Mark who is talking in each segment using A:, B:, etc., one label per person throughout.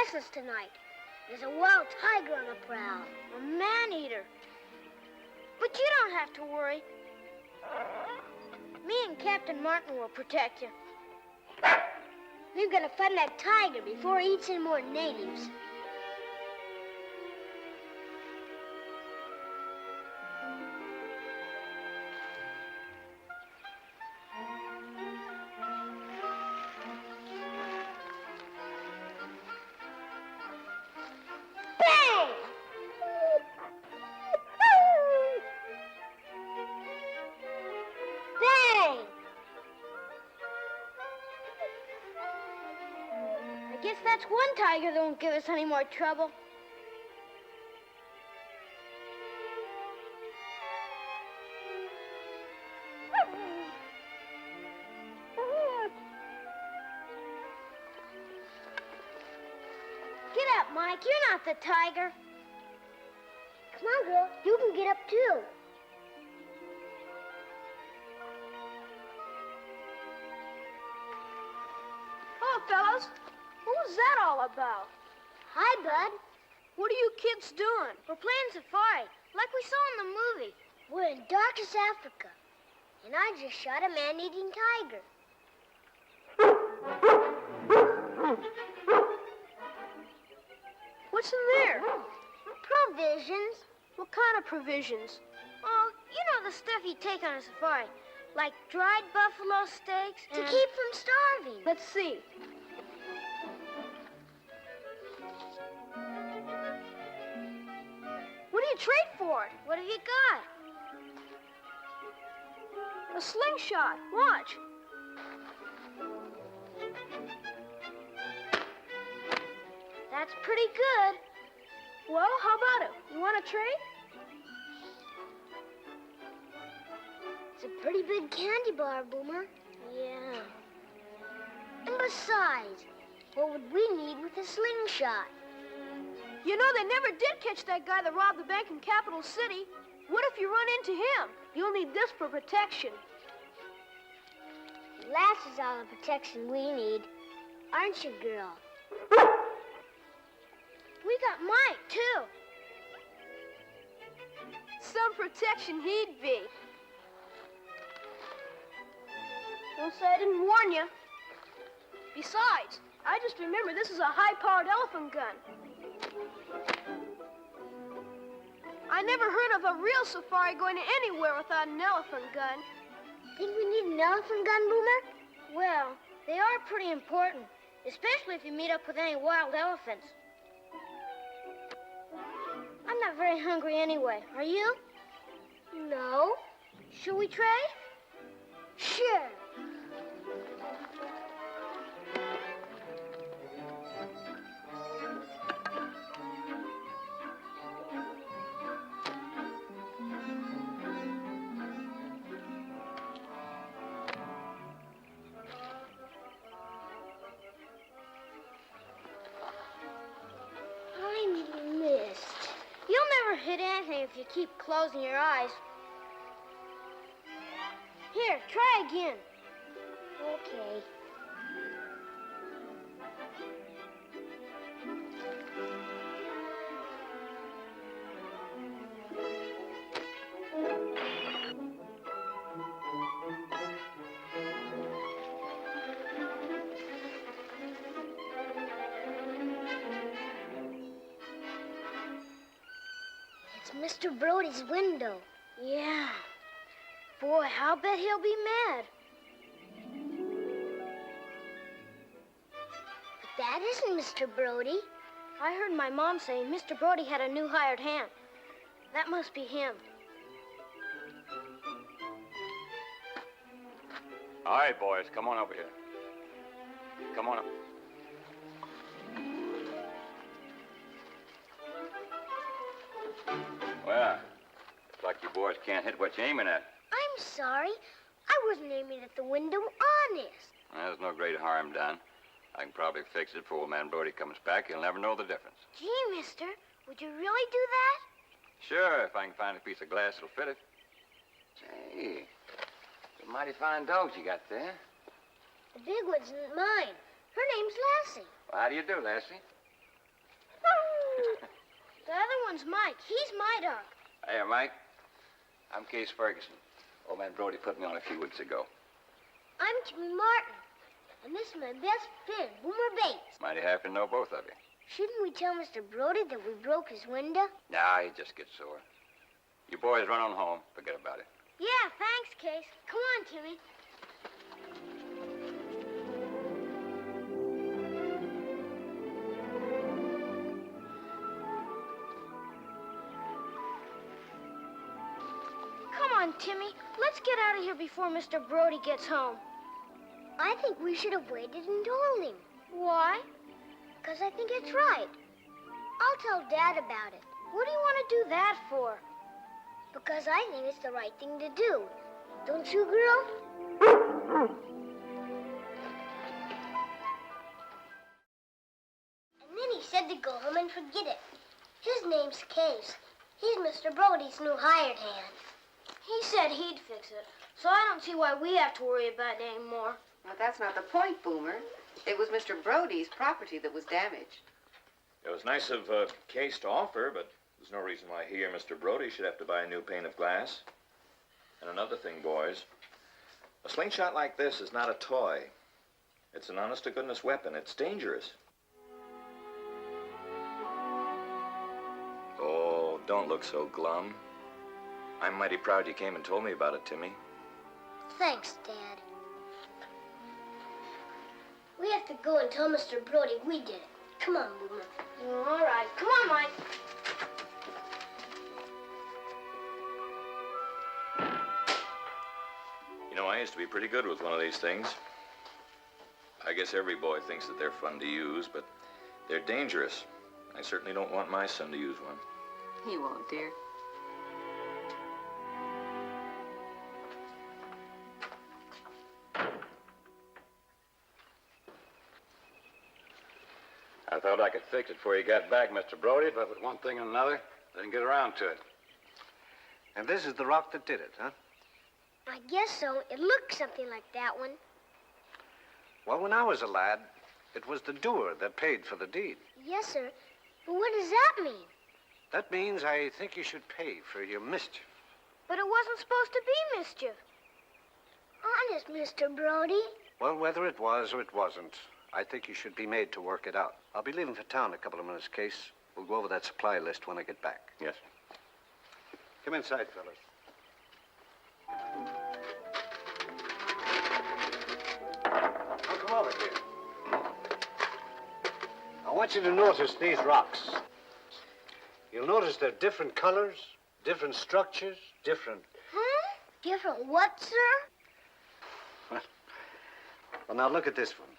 A: restless tonight. There's a wild tiger on the prowl.
B: A man-eater. But you don't have to worry. Me and Captain Martin will protect you.
A: We've got to find that tiger before he eats any more natives.
B: I guess that's one tiger that won't give us any more trouble. Get up, Mike. You're not the tiger.
A: Come on, girl. You can get up, too.
B: Hello, fellows. What was that all about?
A: Hi, Bud.
B: What are you kids doing? We're playing safari, like we saw in the movie.
A: We're in darkest Africa, and I just shot a man-eating tiger.
B: What's in there?
A: Provisions.
B: What kind of provisions? Oh, you know the stuff you take on a safari, like dried buffalo steaks
A: To
B: and...
A: keep from starving.
B: Let's see. What do you trade for it? What have you got? A slingshot. Watch. That's pretty good. Well, how about it? You want to trade?
A: It's a pretty big candy bar, Boomer.
B: Yeah.
A: And besides, what would we need with a slingshot?
B: You know, they never did catch that guy that robbed the bank in Capital City. What if you run into him? You'll need this for protection.
A: Lassie's all the protection we need. Aren't you, girl?
B: We got Mike, too. Some protection he'd be. Don't say I didn't warn you. Besides, I just remember this is a high-powered elephant gun. I never heard of a real safari going anywhere without an elephant gun.
A: Think we need an elephant gun, Boomer?
B: Well, they are pretty important, especially if you meet up with any wild elephants. I'm not very hungry anyway. Are you?
A: No.
B: Should we trade?
A: Sure. I missed.
B: You'll never hit anything if you keep closing your eyes. Here, try again.
A: Okay. It's Mr. Brody's window.
B: Yeah. Boy, I'll bet he'll be mad.
A: But that isn't Mr. Brody.
B: I heard my mom say Mr. Brody had a new hired hand. That must be him.
C: All right, boys, come on over here. Come on up. Well, looks like you boys can't hit what you're aiming at.
A: I'm sorry. I wasn't aiming at the window, honest.
C: There's no great harm done. I can probably fix it before old man Brody comes back. He'll never know the difference.
A: Gee, mister, would you really do that?
C: Sure, if I can find a piece of glass that'll fit it. Say, some mighty fine dogs you got there.
A: The big one's mine. Her name's Lassie.
C: Well, how do you do, Lassie?
B: The other one's Mike. He's my dog.
C: Hey, Mike. I'm Case Ferguson. Old man Brody put me on a few weeks ago.
A: I'm Timmy Martin. And this is my best friend, Boomer Bates.
C: Mighty happy to know both of you.
A: Shouldn't we tell Mr. Brody that we broke his window?
C: Nah, he just gets sore. You boys run on home. Forget about it.
B: Yeah, thanks, Case. Come on, Timmy. Come on, Timmy. Let's get out of here before Mr. Brody gets home.
A: I think we should have waited and told him.
B: Why?
A: Because I think it's right. I'll tell Dad about it.
B: What do you want to do that for?
A: Because I think it's the right thing to do. Don't you, girl? And then he said to go home and forget it. His name's Case. He's Mr. Brody's new hired hand.
B: He said he'd fix it, so I don't see why we have to worry about it anymore.
D: Well, that's not the point, Boomer. It was Mr. Brody's property that was damaged.
E: It was nice of Case to offer, but there's no reason why he or Mr. Brody should have to buy a new pane of glass. And another thing, boys, a slingshot like this is not a toy. It's an honest-to-goodness weapon. It's dangerous. Oh, don't look so glum. I'm mighty proud you came and told me about it, Timmy.
A: Thanks, Dad. We have to go and tell Mr. Brody we did it. Come on, Boomer.
B: All right. Come on, Mike.
E: You know, I used to be pretty good with one of these things. I guess every boy thinks that they're fun to use, but they're dangerous. I certainly don't want my son to use one.
D: He won't, dear.
C: I thought I could fix it before you got back, Mr. Brody, but with one thing and another, didn't get around to it.
F: And this is the rock that did it, huh?
A: I guess so. It looked something like that one.
F: Well, when I was a lad, it was the doer that paid for the deed.
A: Yes, sir. But what does that mean?
F: That means I think you should pay for your mischief.
B: But it wasn't supposed to be mischief.
A: Honest, Mr. Brody.
F: Well, whether it was or it wasn't, I think you should be made to work it out. I'll be leaving for town in a couple of minutes, Case. We'll go over that supply list when I get back.
C: Yes.
F: Come inside, fellas. Now, come over here. I want you to notice these rocks. You'll notice they're different colors, different structures, different...
A: Huh? Different what, sir?
F: Well, now look at this one.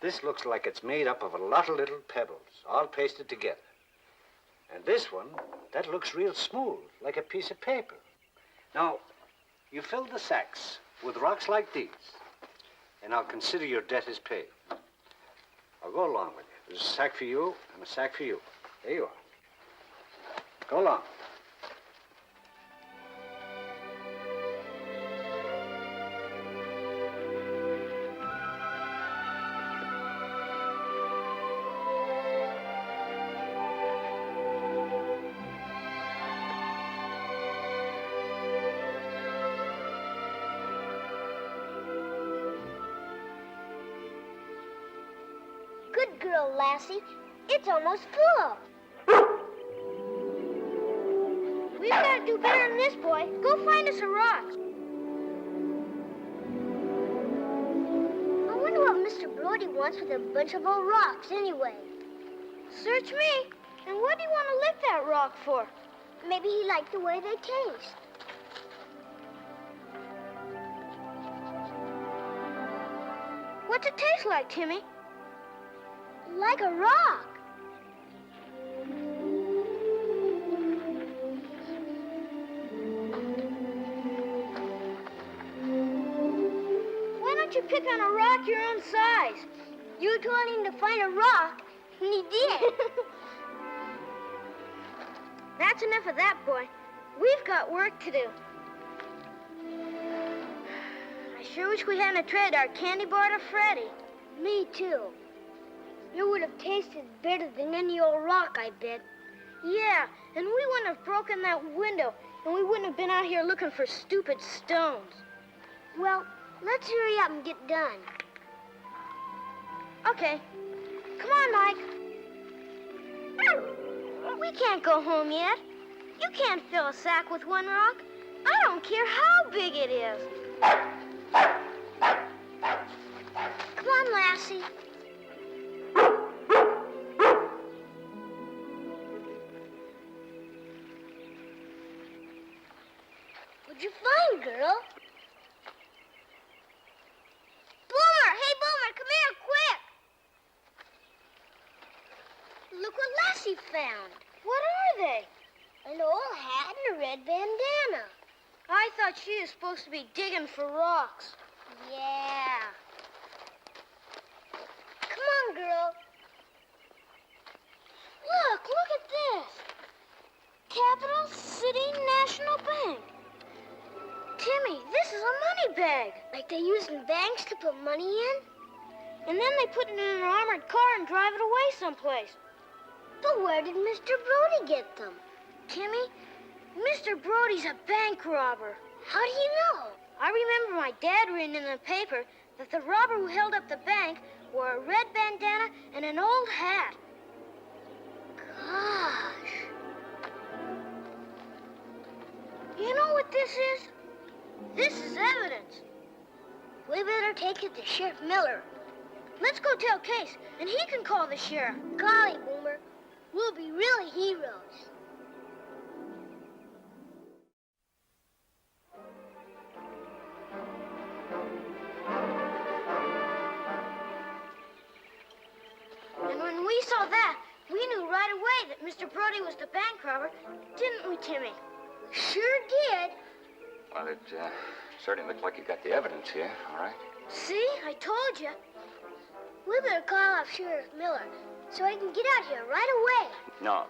F: This looks like it's made up of a lot of little pebbles, all pasted together. And this one, that looks real smooth, like a piece of paper. Now, you fill the sacks with rocks like these, and I'll consider your debt is paid. I'll go along with you. There's a sack for you and a sack for you. There you are. Go along.
A: Good girl, Lassie. It's almost full.
B: We've got to do better than this, boy. Go find us a rock.
A: I wonder what Mr. Brody wants with a bunch of old rocks anyway.
B: Search me. And what do you want to lick that rock for?
A: Maybe he liked the way they taste.
B: What's it taste like, Timmy?
A: Like a rock.
B: Why don't you pick on a rock your own size?
A: You told him to find a rock, and he did.
B: That's enough of that, boy. We've got work to do. I sure wish we hadn't traded our candy bar to Freddie.
A: Me too. It would have tasted better than any old rock, I bet.
B: Yeah, and we wouldn't have broken that window, and we wouldn't have been out here looking for stupid stones.
A: Well, let's hurry up and get done.
B: Okay. Come on, Mike. We can't go home yet. You can't fill a sack with one rock. I don't care how big it is.
A: Come on, Lassie. What'd you find, girl? Boomer! Hey, Boomer, come here, quick! Look what Lassie found.
B: What are they?
A: An old hat and a red bandana.
B: I thought she was supposed to be digging for rocks.
A: Yeah. Come on, girl.
B: Look at this. Capital City National Bank. Timmy, this is a money bag.
A: Like they use in banks to put money in?
B: And then they put it in an armored car and drive it away someplace.
A: But where did Mr. Brody get them?
B: Timmy, Mr. Brody's a bank robber.
A: How do you know?
B: I remember my dad reading in the paper that the robber who held up the bank wore a red bandana and an old hat.
A: Gosh.
B: You know what this is? This is evidence.
A: We better take it to Sheriff Miller.
B: Let's go tell Case, and he can call the sheriff.
A: Golly, Boomer. We'll be really heroes.
B: And when we saw that, we knew right away that Mr. Brody was the bank robber, didn't we, Timmy?
A: We sure did.
C: Well, it certainly looks like you got the evidence here, all right?
B: See? I told you.
A: We better call off Sheriff Miller so he can get out here right away.
C: No.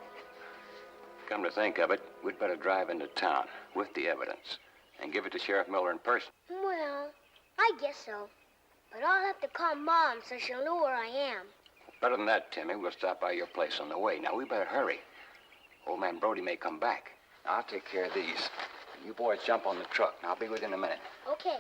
C: Come to think of it, we'd better drive into town with the evidence and give it to Sheriff Miller in person.
A: Well, I guess so. But I'll have to call Mom so she'll know where I am.
C: Better than that, Timmy. We'll stop by your place on the way. Now, we better hurry. Old man Brody may come back. I'll take care of these. You boys jump on the truck, and I'll be within a minute.
A: Okay.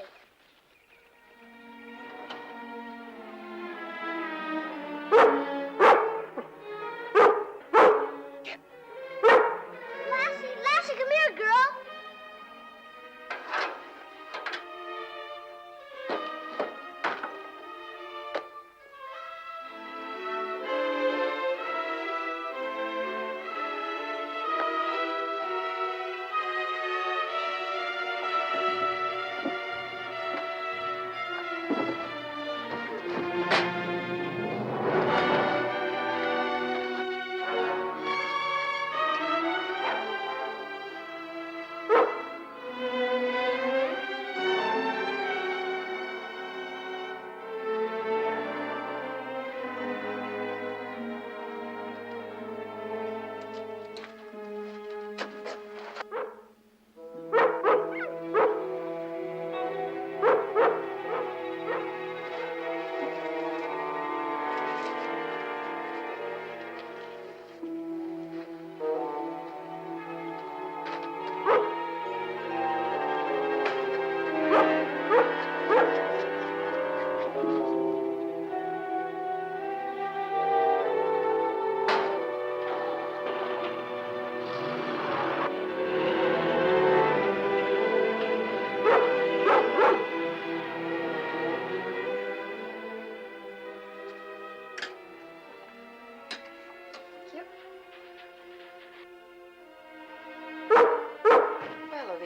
A: Lassie, come here, girl.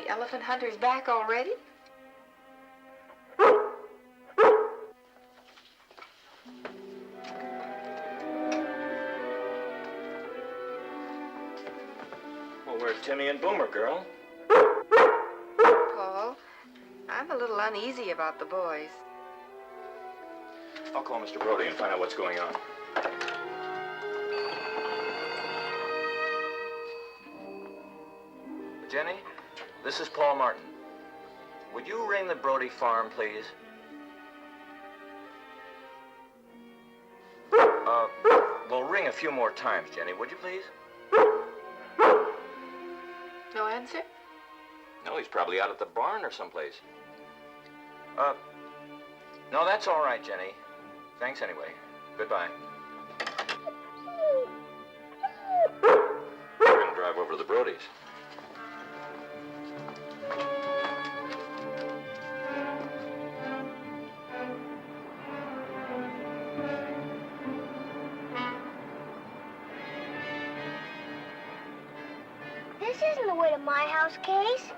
D: Elephant hunter's back already?
E: Well, where's Timmy and Boomer, girl?
D: Paul, I'm a little uneasy about the boys.
E: I'll call Mr. Brody and find out what's going on. Jenny, this is Paul Martin. Would you ring the Brody farm, please? Well, ring a few more times, Jenny, would you please?
D: answer?
E: No, he's probably out at the barn or someplace. No, that's all right, Jenny. Thanks anyway. Goodbye. We're going to drive over to the Brodies.
A: This isn't the way to my house, Case.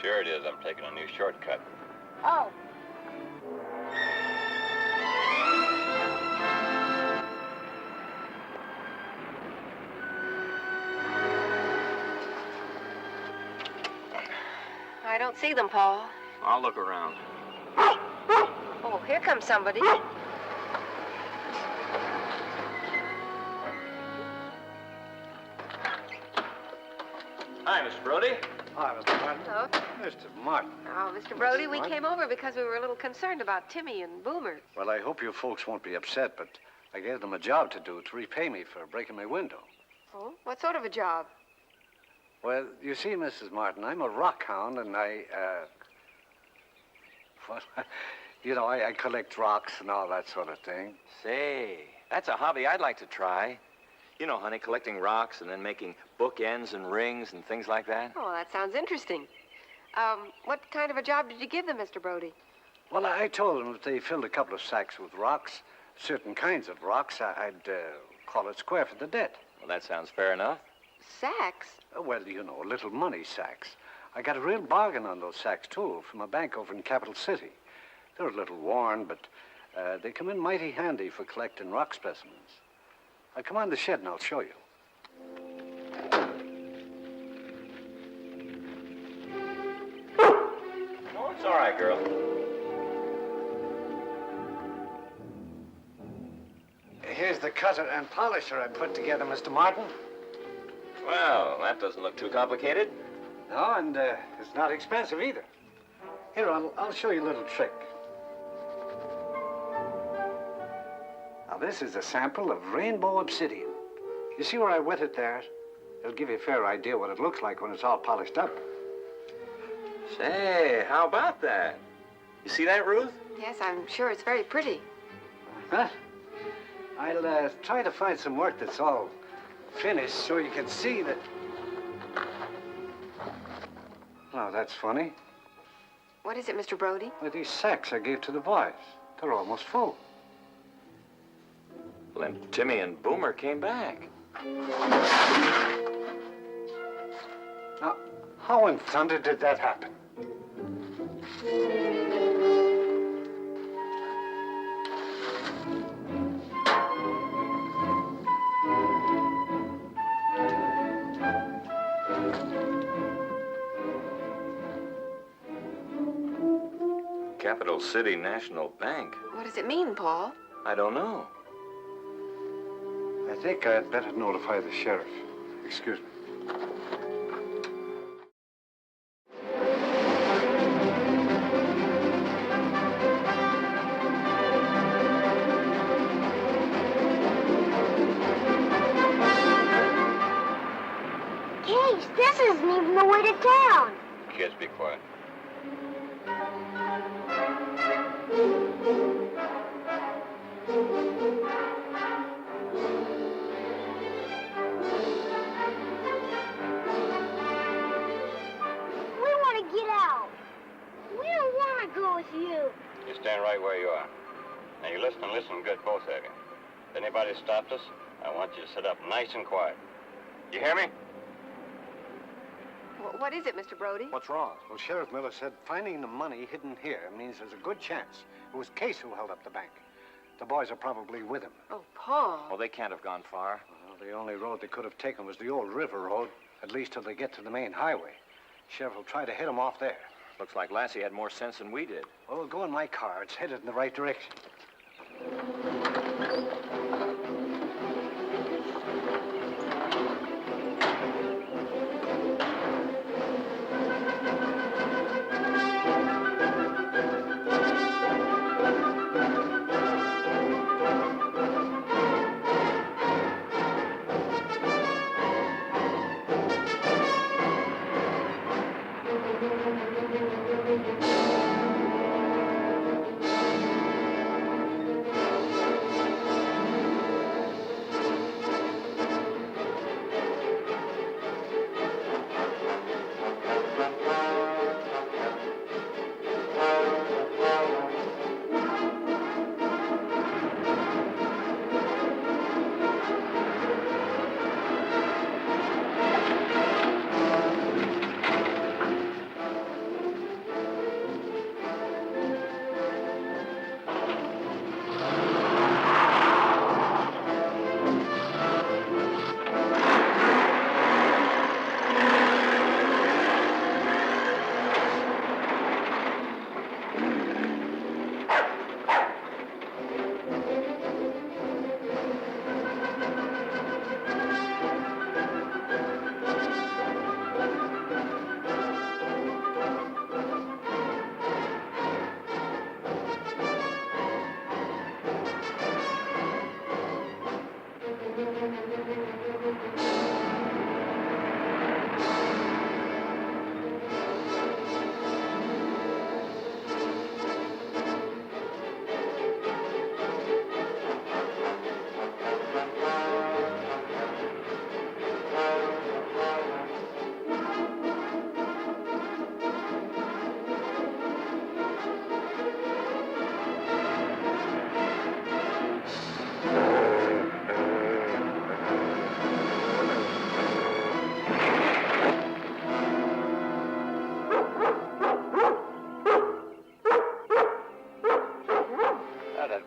C: Sure it is. I'm taking a new shortcut.
A: Oh.
D: I don't see them, Paul.
E: I'll look around.
D: Oh, here comes somebody.
E: Hi, Mr. Brody.
F: Hi, Mr. Martin.
D: Hello.
F: Mr. Martin.
D: Oh, Mr. Brody, we
F: What?
D: came over because we were a little concerned about Timmy and Boomer.
F: Well, I hope you folks won't be upset, but I gave them a job to do to repay me for breaking my window.
D: Oh? What sort of a job?
F: Well, you see, Mrs. Martin, I'm a rockhound, and well, you know, I collect rocks and all that sort of thing.
E: Say, that's a hobby I'd like to try. You know, honey, collecting rocks and then making bookends and rings and things like that.
D: Oh, that sounds interesting. What kind of a job did you give them, Mr. Brody?
F: Well, I told them if they filled a couple of sacks with rocks, certain kinds of rocks, I'd call it square for the debt.
E: Well, that sounds fair enough.
D: Sacks?
F: Well, you know, little money sacks. I got a real bargain on those sacks, too, from a bank over in Capital City. They're a little worn, but they come in mighty handy for collecting rock specimens. Come on to the shed and I'll show you.
E: Oh, it's all right, girl.
F: Here's the cutter and polisher I put together, Mr. Martin.
E: Well, that doesn't look too complicated.
F: No, and it's not expensive either. Here, I'll show you a little trick. Now, this is a sample of rainbow obsidian. You see where I wet it there? It'll give you a fair idea what it looks like when it's all polished up.
E: Say, how about that? You see that, Ruth?
D: Yes, I'm sure it's very pretty.
F: Huh? I'll try to find some work that's all finished so you can see that... Oh, that's funny.
D: What is it, Mr. Brody?
F: Well, these sacks I gave to the boys. They're almost full.
E: Well, then Timmy and Boomer came back.
F: Now, how in thunder did that happen?
E: Capital City National Bank.
D: What does it mean, Paul?
E: I don't know.
F: I think I'd better notify the sheriff. Excuse me.
A: Case, this isn't even the way to town.
C: Kids, be quiet.
A: We want to get out. We don't want to go with you.
C: You stand right where you are. Now, you listen and listen good, both of you. If anybody stopped us, I want you to sit up nice and quiet. You hear me?
D: What is it, Mr. Brody?
E: What's wrong?
F: Well, Sheriff Miller said finding the money hidden here means there's a good chance it was Case who held up the bank. The boys are probably with him.
D: Oh, Paul.
E: Well, they can't have gone far.
F: Well, the only road they could have taken was the old river road, at least till they get to the main highway. Sheriff will try to hit them off there.
E: Looks like Lassie had more sense than we did.
F: Well, we'll go in my car. It's headed in the right direction.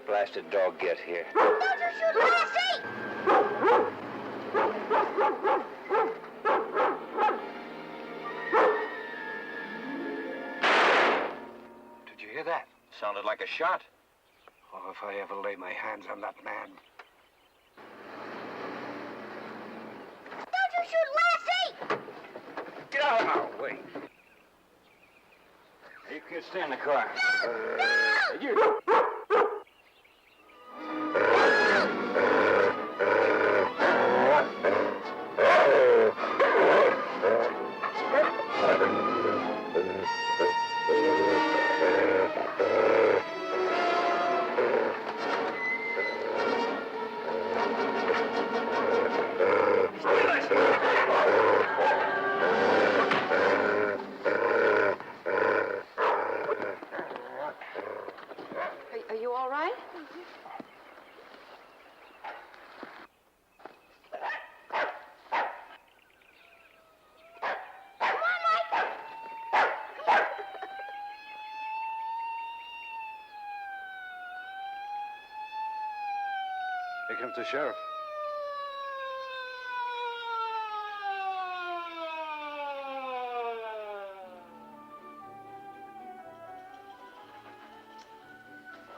C: blasted dog get here?
A: Don't you shoot Lassie!
F: Did you hear that?
E: Sounded like a shot.
F: Oh, if I ever lay my hands on that man.
A: Don't you shoot Lassie!
C: Get out of my way. You kids stay in the car. You.
D: Are you all right?
F: Here comes the sheriff.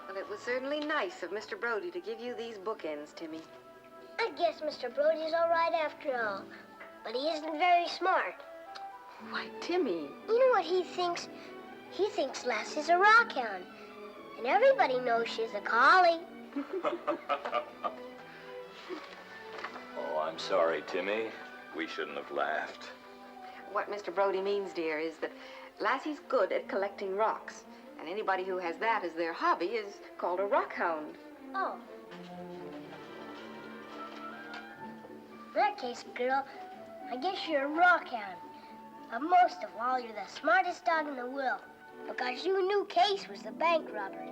D: Well, it was certainly nice of Mr. Brody to give you these bookends, Timmy.
A: I guess Mr. Brody's all right after all. But he isn't very smart.
D: Why, Timmy.
A: You know what he thinks? He thinks Lassie's a rockhound. And everybody knows she's a collie.
E: Oh, I'm sorry, Timmy. We shouldn't have laughed.
D: What Mr. Brody means, dear, is that Lassie's good at collecting rocks. And anybody who has that as their hobby is called a rockhound.
A: Oh. In that case, girl, I guess you're a rockhound. But most of all, you're the smartest dog in the world. Because you knew Case was the bank robber.